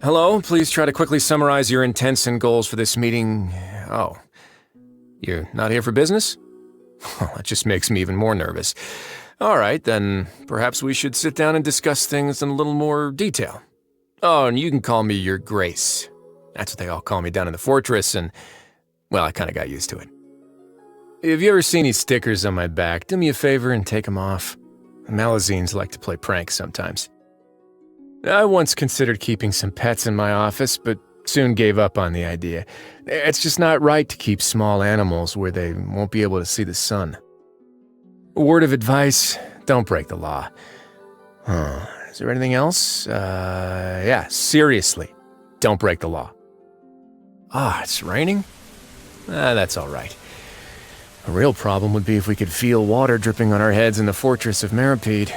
Hello, please try to quickly summarize your intents and goals for this meeting. Oh, you're not here for business? Well, that just makes me even more nervous. All right, then perhaps we should sit down and discuss things in a little more detail. Oh, and you can call me Your Grace. That's what they all call me down in the fortress, and, well, I kind of got used to it. If you ever see any stickers on my back, do me a favor and take them off. Malazines like to play pranks sometimes. I once considered keeping some pets in my office, but soon gave up on the idea. It's just not right to keep small animals where they won't be able to see the sun. A word of advice, don't break the law. Is there anything else? Yeah, seriously, don't break the law. It's raining? That's all right. A real problem would be if we could feel water dripping on our heads in the fortress of Meripede.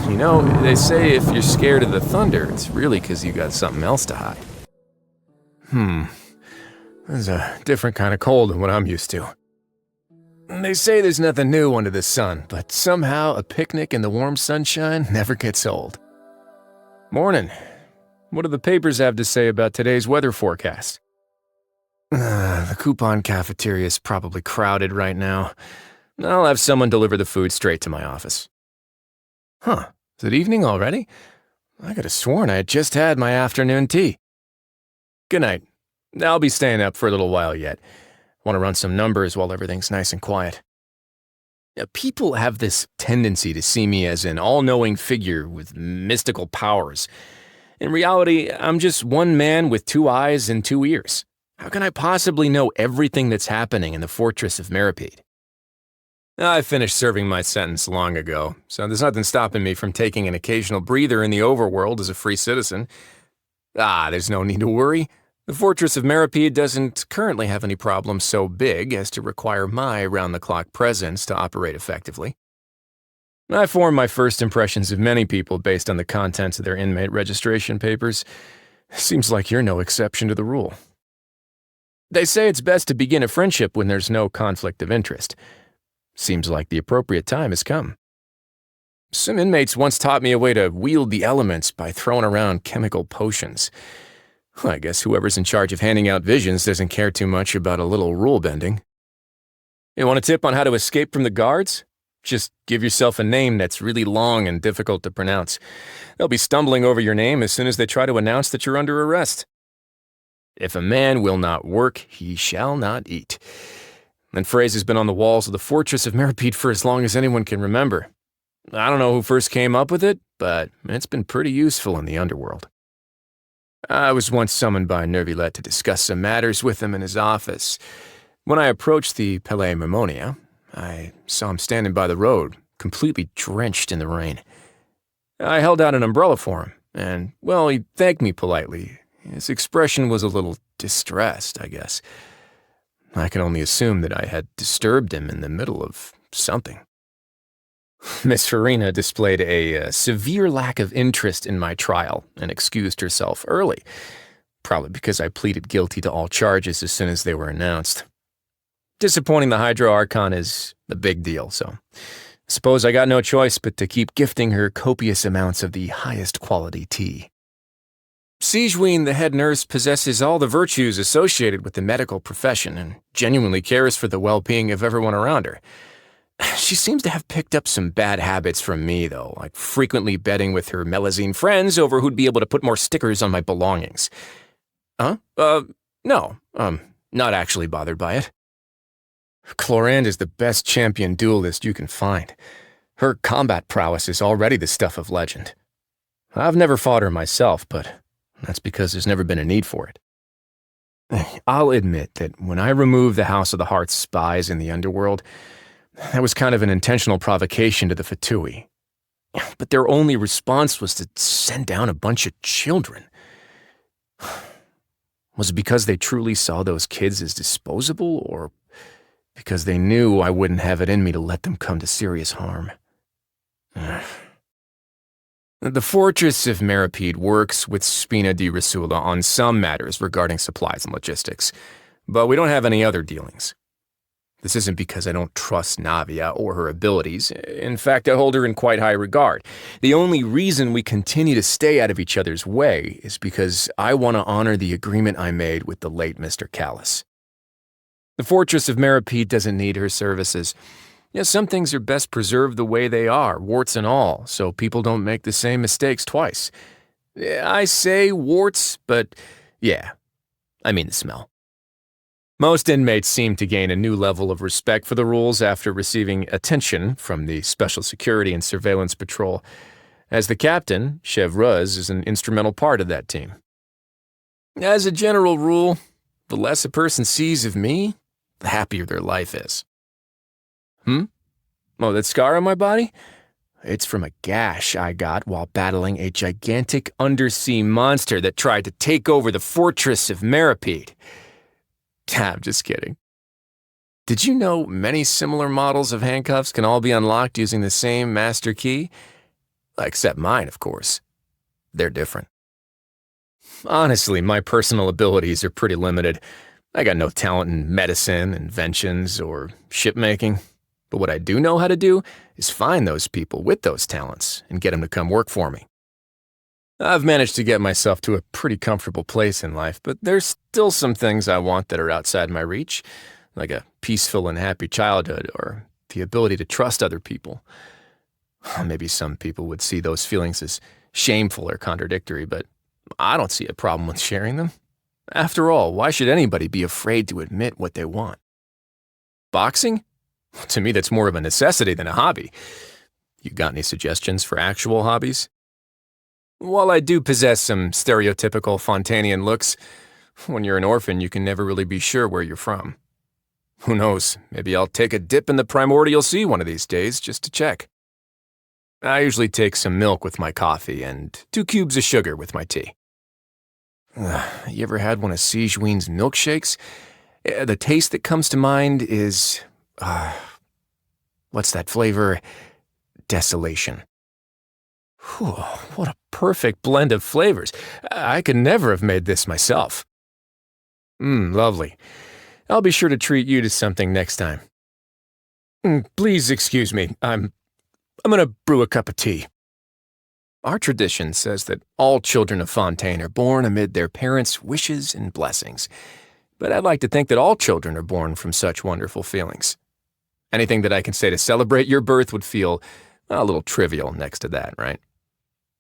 You know, they say if you're scared of the thunder, it's really because you got something else to hide. That's a different kind of cold than what I'm used to. They say there's nothing new under the sun, but somehow a picnic in the warm sunshine never gets old. Morning. What do the papers have to say about today's weather forecast? The coupon cafeteria is probably crowded right now. I'll have someone deliver the food straight to my office. Is it evening already? I could have sworn I had just had my afternoon tea. Good night. I'll be staying up for a little while yet. Want to run some numbers while everything's nice and quiet. People have this tendency to see me as an all-knowing figure with mystical powers. In reality, I'm just one man with 2 eyes and 2 ears. How can I possibly know everything that's happening in the fortress of Meripede? I finished serving my sentence long ago, so there's nothing stopping me from taking an occasional breather in the overworld as a free citizen. There's no need to worry. The fortress of Meripede doesn't currently have any problems so big as to require my round-the-clock presence to operate effectively. I formed my first impressions of many people based on the contents of their inmate registration papers. Seems like you're no exception to the rule. They say it's best to begin a friendship when there's no conflict of interest. Seems like the appropriate time has come. Some inmates once taught me a way to wield the elements by throwing around chemical potions. I guess whoever's in charge of handing out visions doesn't care too much about a little rule bending. You want a tip on how to escape from the guards? Just give yourself a name that's really long and difficult to pronounce. They'll be stumbling over your name as soon as they try to announce that you're under arrest. If a man will not work, he shall not eat. That phrase has been on the walls of the fortress of Meripede for as long as anyone can remember. I don't know who first came up with it, but it's been pretty useful in the underworld. I was once summoned by Neuvillette to discuss some matters with him in his office. When I approached the Palais Mimonia, I saw him standing by the road, completely drenched in the rain. I held out an umbrella for him, and, well, he thanked me politely. His expression was a little distressed, I guess. I can only assume that I had disturbed him in the middle of something. Miss Furina displayed a severe lack of interest in my trial and excused herself early, probably because I pleaded guilty to all charges as soon as they were announced. Disappointing the Hydro Archon is a big deal, so I suppose I got no choice but to keep gifting her copious amounts of the highest quality tea. Sigewinne, the head nurse, possesses all the virtues associated with the medical profession and genuinely cares for the well-being of everyone around her. She seems to have picked up some bad habits from me, though, like frequently betting with her Melazine friends over who'd be able to put more stickers on my belongings. No, not actually bothered by it. Clorinde is the best champion duelist you can find. Her combat prowess is already the stuff of legend. I've never fought her myself, but that's because there's never been a need for it. I'll admit that when I removed the House of the Heart's spies in the underworld, that was kind of an intentional provocation to the Fatui. But their only response was to send down a bunch of children. Was it because they truly saw those kids as disposable, or because they knew I wouldn't have it in me to let them come to serious harm? The Fortress of Meripede works with Spina di Risula on some matters regarding supplies and logistics, but we don't have any other dealings. This isn't because I don't trust Navia or her abilities. In fact, I hold her in quite high regard. The only reason we continue to stay out of each other's way is because I want to honor the agreement I made with the late Mr. Callus. The Fortress of Meripede doesn't need her services. Some things are best preserved the way they are, warts and all, so people don't make the same mistakes twice. I say warts, but yeah, I mean the smell. Most inmates seem to gain a new level of respect for the rules after receiving attention from the Special Security and Surveillance Patrol. As the captain, Chevreuse is an instrumental part of that team. As a general rule, the less a person sees of me, the happier their life is. Oh, that scar on my body? It's from a gash I got while battling a gigantic undersea monster that tried to take over the Fortress of Meripede. I'm just kidding. Did you know many similar models of handcuffs can all be unlocked using the same master key? Except mine, of course. They're different. Honestly, my personal abilities are pretty limited. I got no talent in medicine, inventions, or shipmaking. But what I do know how to do is find those people with those talents and get them to come work for me. I've managed to get myself to a pretty comfortable place in life, but there's still some things I want that are outside my reach, like a peaceful and happy childhood or the ability to trust other people. Maybe some people would see those feelings as shameful or contradictory, but I don't see a problem with sharing them. After all, why should anybody be afraid to admit what they want? Boxing? To me, that's more of a necessity than a hobby. You got any suggestions for actual hobbies? While I do possess some stereotypical Fontanian looks, when you're an orphan, you can never really be sure where you're from. Who knows, maybe I'll take a dip in the primordial sea one of these days just to check. I usually take some milk with my coffee and 2 cubes of sugar with my tea. You ever had one of Sigewinne's milkshakes? The taste that comes to mind is, what's that flavor? Desolation. Whew, what a perfect blend of flavors. I could never have made this myself. Lovely. I'll be sure to treat you to something next time. Please excuse me. I'm gonna brew a cup of tea. Our tradition says that all children of Fontaine are born amid their parents' wishes and blessings. But I'd like to think that all children are born from such wonderful feelings. Anything that I can say to celebrate your birth would feel a little trivial next to that, right?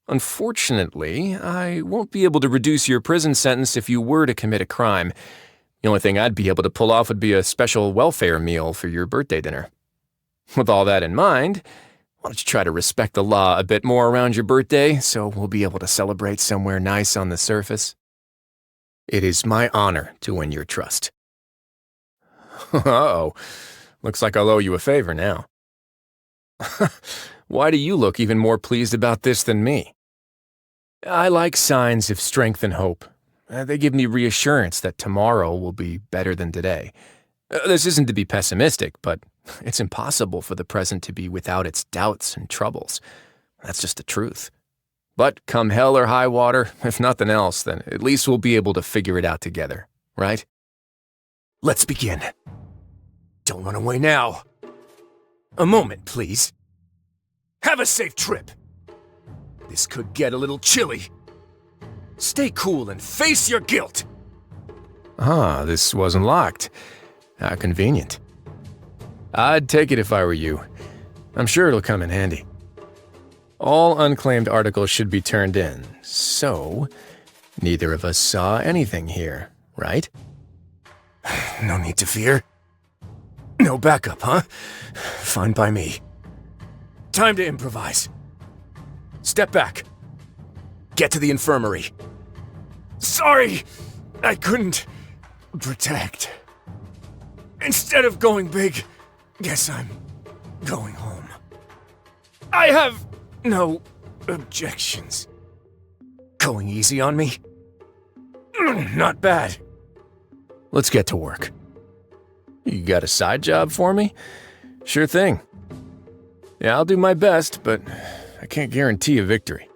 Unfortunately, I won't be able to reduce your prison sentence if you were to commit a crime. The only thing I'd be able to pull off would be a special welfare meal for your birthday dinner. With all that in mind, why don't you try to respect the law a bit more around your birthday so we'll be able to celebrate somewhere nice on the surface? It is my honor to win your trust. Uh-oh. Looks like I'll owe you a favor now. Why do you look even more pleased about this than me? I like signs of strength and hope. They give me reassurance that tomorrow will be better than today. This isn't to be pessimistic, but it's impossible for the present to be without its doubts and troubles. That's just the truth. But come hell or high water, if nothing else, then at least we'll be able to figure it out together, right? Let's begin. Don't run away now. A moment, please. Have a safe trip. This could get a little chilly. Stay cool and face your guilt. This wasn't locked. How convenient. I'd take it if I were you. I'm sure it'll come in handy. All unclaimed articles should be turned in, so neither of us saw anything here, right? No need to fear. No backup, huh? Fine by me. Time to improvise. Step back. Get to the infirmary. Sorry, I couldn't protect. Instead of going big, guess I'm going home. I have no objections. Going easy on me? Not bad. Let's get to work. You got a side job for me? Sure thing. Yeah, I'll do my best, but I can't guarantee a victory.